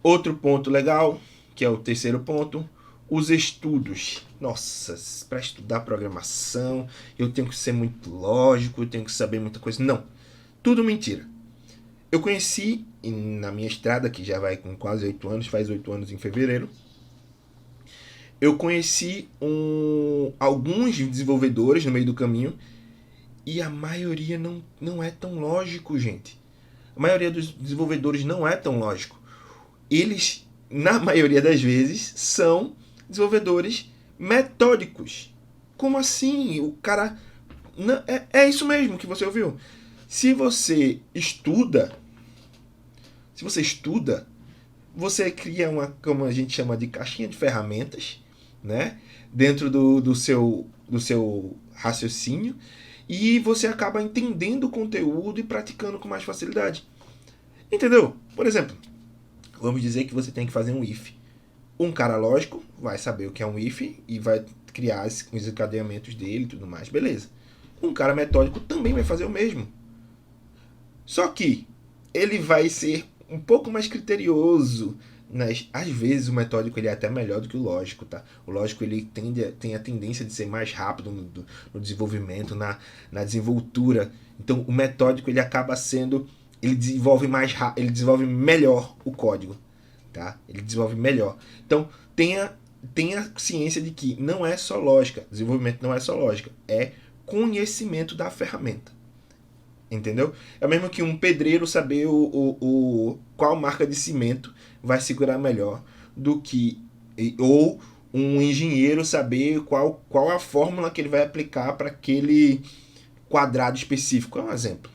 Outro ponto legal, que é o terceiro ponto, os estudos. Nossa, para estudar programação, eu tenho que ser muito lógico, eu tenho que saber muita coisa. Não, tudo mentira. Eu conheci na minha estrada, que já vai com quase 8 anos, faz 8 anos em fevereiro, eu conheci alguns desenvolvedores no meio do caminho e a maioria não é tão lógico, gente. A maioria dos desenvolvedores não é tão lógico. Eles, na maioria das vezes, são desenvolvedores metódicos. Como assim? O cara. Não, é isso mesmo que você ouviu. Se você estuda, se você estuda, você cria uma, como a gente chama de caixinha de ferramentas, né? Dentro do seu raciocínio, e você acaba entendendo o conteúdo e praticando com mais facilidade. Entendeu? Por exemplo, vamos dizer que você tem que fazer um if. Um cara lógico vai saber o que é um if e vai criar os encadeamentos dele e tudo mais, beleza. Um cara metódico também vai fazer o mesmo. Só que ele vai ser um pouco mais criterioso. Às vezes o metódico ele é até melhor do que o lógico, tá? O lógico ele tem a tendência de ser mais rápido no desenvolvimento, na desenvoltura. Então o metódico ele acaba sendo, ele desenvolve ele desenvolve melhor o código, tá? Ele desenvolve melhor. Então tenha ciência de que não é só lógica, desenvolvimento não é só lógica, é conhecimento da ferramenta. Entendeu? É mesmo que um pedreiro saber qual marca de cimento vai segurar melhor do que. Ou um engenheiro saber qual a fórmula que ele vai aplicar para aquele quadrado específico. É um exemplo.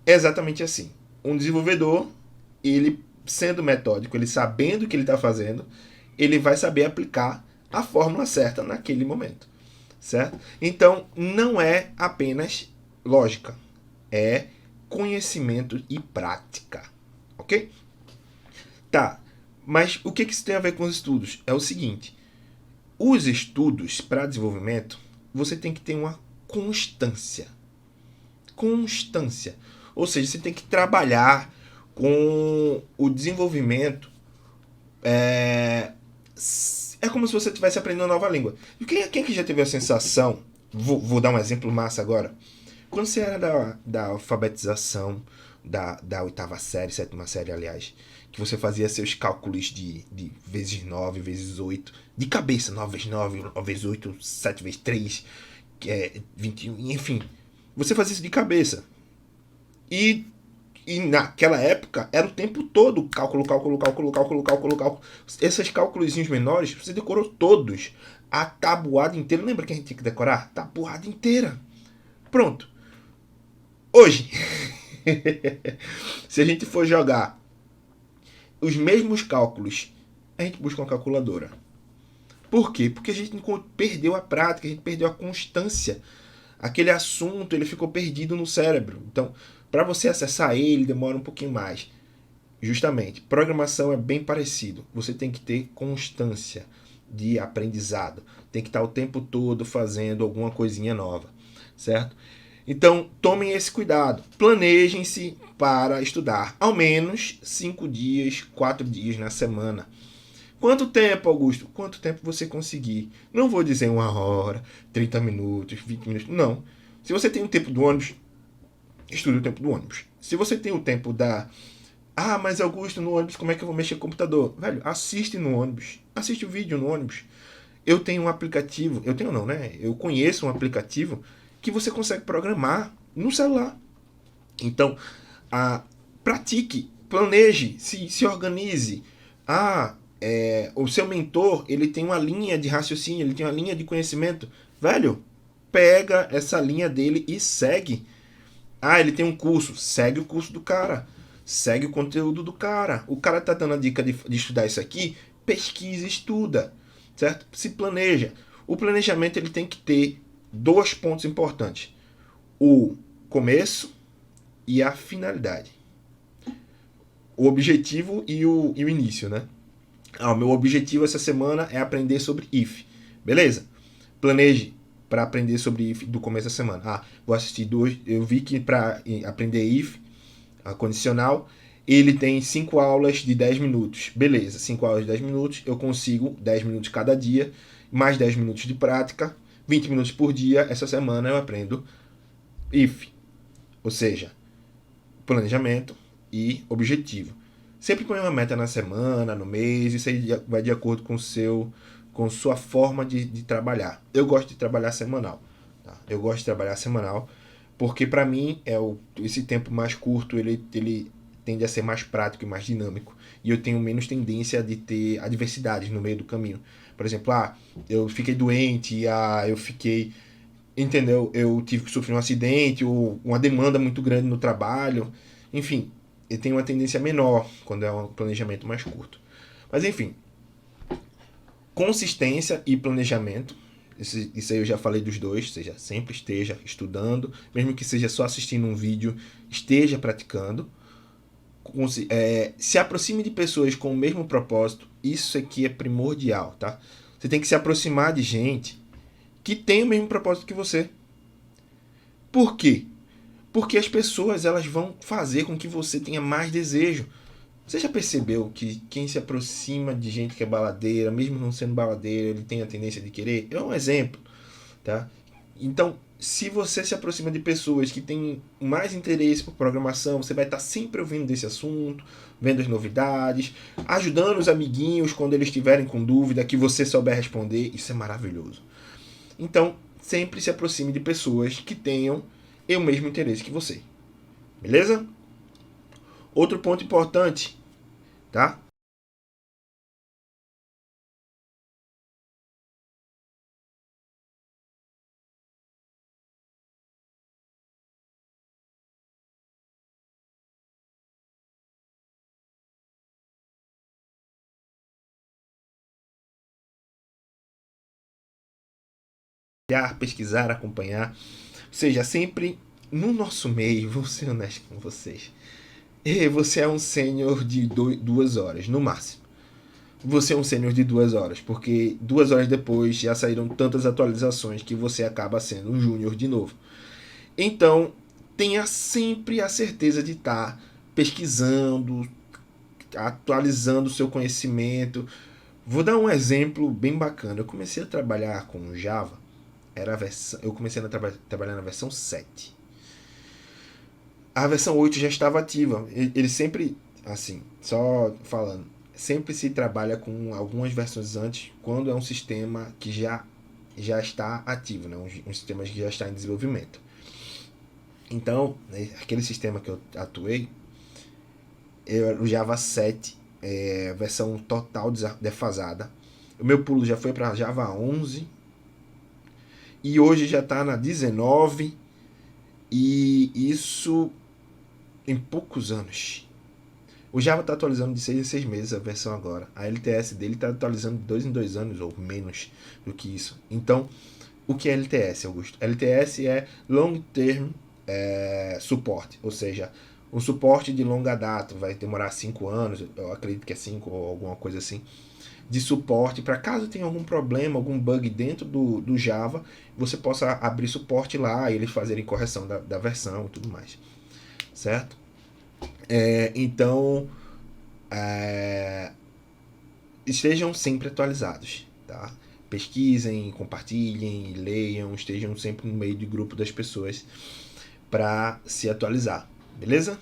É exatamente assim. Um desenvolvedor, ele sendo metódico, ele sabendo o que ele está fazendo, ele vai saber aplicar a fórmula certa naquele momento. Certo? Então, não é apenas lógica, é conhecimento e prática, ok? Tá, mas o que isso tem a ver com os estudos? É o seguinte, os estudos para desenvolvimento, você tem que ter uma constância. Constância. Ou seja, você tem que trabalhar com o desenvolvimento. É como se você estivesse aprendendo uma nova língua. E quem que já teve a sensação, vou dar um exemplo massa agora, quando você era da alfabetização, da oitava série, sétima série, aliás, que você fazia seus cálculos de vezes 9 vezes 8 de cabeça, 9 vezes 9 9 vezes 8 7 vezes 3 que é 21, enfim. Você fazia isso de cabeça. E, e naquela época era o tempo todo cálculo, cálculo, cálculo, cálculo, cálculo, cálculo. Esses cálculos menores, você decorou todos. A tabuada inteira. Lembra que a gente tinha que decorar? Tabuada inteira. Pronto. Hoje, se a gente for jogar os mesmos cálculos, a gente busca uma calculadora. Por quê? Porque a gente perdeu a prática, a gente perdeu a constância. Aquele assunto ele ficou perdido no cérebro. Então, para você acessar ele, demora um pouquinho mais. Justamente, programação é bem parecido. Você tem que ter constância de aprendizado. Tem que estar o tempo todo fazendo alguma coisinha nova, certo? Então, tomem esse cuidado. Planejem-se para estudar ao menos 5 dias, 4 dias na semana. Quanto tempo, Augusto? Quanto tempo você conseguir? Não vou dizer 1 hora, 30 minutos, 20 minutos. Não. Se você tem o tempo do ônibus, estude o tempo do ônibus. Se você tem o tempo da... Ah, mas Augusto, no ônibus, como é que eu vou mexer no computador? Velho, assiste no ônibus. Assiste o vídeo no ônibus. Eu tenho um aplicativo... Eu tenho não, né? Eu conheço um aplicativo que você consegue programar no celular. Então, pratique, planeje, se organize. O seu mentor, ele tem uma linha de raciocínio, ele tem uma linha de conhecimento. Velho, pega essa linha dele e segue. Ele tem um curso, segue o curso do cara. Segue o conteúdo do cara. O cara tá dando a dica de estudar isso aqui, pesquisa, estuda, certo? Se planeja. O planejamento ele tem que ter 2 pontos importantes: o começo e a finalidade. O objetivo e o início, né? O meu objetivo essa semana é aprender sobre if. Beleza? Planeje para aprender sobre if do começo da semana. Vou assistir 2. Eu vi que para aprender if, a condicional, Ele tem 5 aulas de 10 minutos. Beleza, 5 aulas de 10 minutos, eu consigo 10 minutos cada dia, mais 10 minutos de prática, 20 minutos por dia. Essa semana eu aprendo IF, ou seja, planejamento e objetivo. Sempre põe uma meta na semana, no mês, isso aí vai de acordo com sua forma de trabalhar. Eu gosto de trabalhar semanal. Tá? Eu gosto de trabalhar semanal porque para mim esse tempo mais curto ele tende a ser mais prático e mais dinâmico, e eu tenho menos tendência de ter adversidades no meio do caminho. Por exemplo, eu fiquei doente, eu fiquei, entendeu? Eu tive que sofrer um acidente ou uma demanda muito grande no trabalho. Enfim, ele tem uma tendência menor quando é um planejamento mais curto. Mas enfim, consistência e planejamento. Isso aí eu já falei dos dois, ou seja, sempre esteja estudando, mesmo que seja só assistindo um vídeo, esteja praticando. Se aproxime de pessoas com o mesmo propósito, isso aqui é primordial, tá? Você tem que se aproximar de gente que tem o mesmo propósito que você. Por quê? Porque as pessoas elas vão fazer com que você tenha mais desejo. Você já percebeu que quem se aproxima de gente que é baladeira, mesmo não sendo baladeira, ele tem a tendência de querer? É um exemplo, tá? Então, se você se aproxima de pessoas que têm mais interesse por programação, você vai estar sempre ouvindo desse assunto, vendo as novidades, ajudando os amiguinhos quando eles estiverem com dúvida, que você souber responder. Isso é maravilhoso. Então, sempre se aproxime de pessoas que tenham o mesmo interesse que você. Beleza? Outro ponto importante, tá? Pesquisar, acompanhar. Ou seja, sempre no nosso meio, vou ser honesto com vocês. Você é um sênior de 2 horas, no máximo. Você é um sênior de 2 horas, porque 2 horas depois já saíram tantas atualizações que você acaba sendo um júnior de novo. Então, tenha sempre a certeza de estar pesquisando, atualizando o seu conhecimento. Vou dar um exemplo bem bacana. Eu comecei a trabalhar com Java, eu comecei a trabalhar na versão 7. A versão 8 já estava ativa. Ele sempre, assim, só falando, sempre se trabalha com algumas versões antes, quando é um sistema que já está ativo, né? Um sistema que já está em desenvolvimento. Então, aquele sistema que eu atuei, o Java 7, versão total defasada. O meu pulo já foi para Java 11 e hoje já está na 19, e isso em poucos anos. O Java está atualizando de 6 em 6 meses a versão agora. A LTS dele está atualizando de 2 em 2 anos ou menos do que isso. Então, o que é LTS, Augusto? LTS é Long Term Support, ou seja, um suporte de longa data, vai demorar 5 anos, eu acredito que é 5 ou alguma coisa assim, de suporte para caso tenha algum problema, algum bug dentro do Java, você possa abrir suporte lá e eles fazerem correção da versão e tudo mais, certo? Então, estejam sempre atualizados, tá? Pesquisem, compartilhem, leiam, estejam sempre no meio do grupo das pessoas para se atualizar, beleza?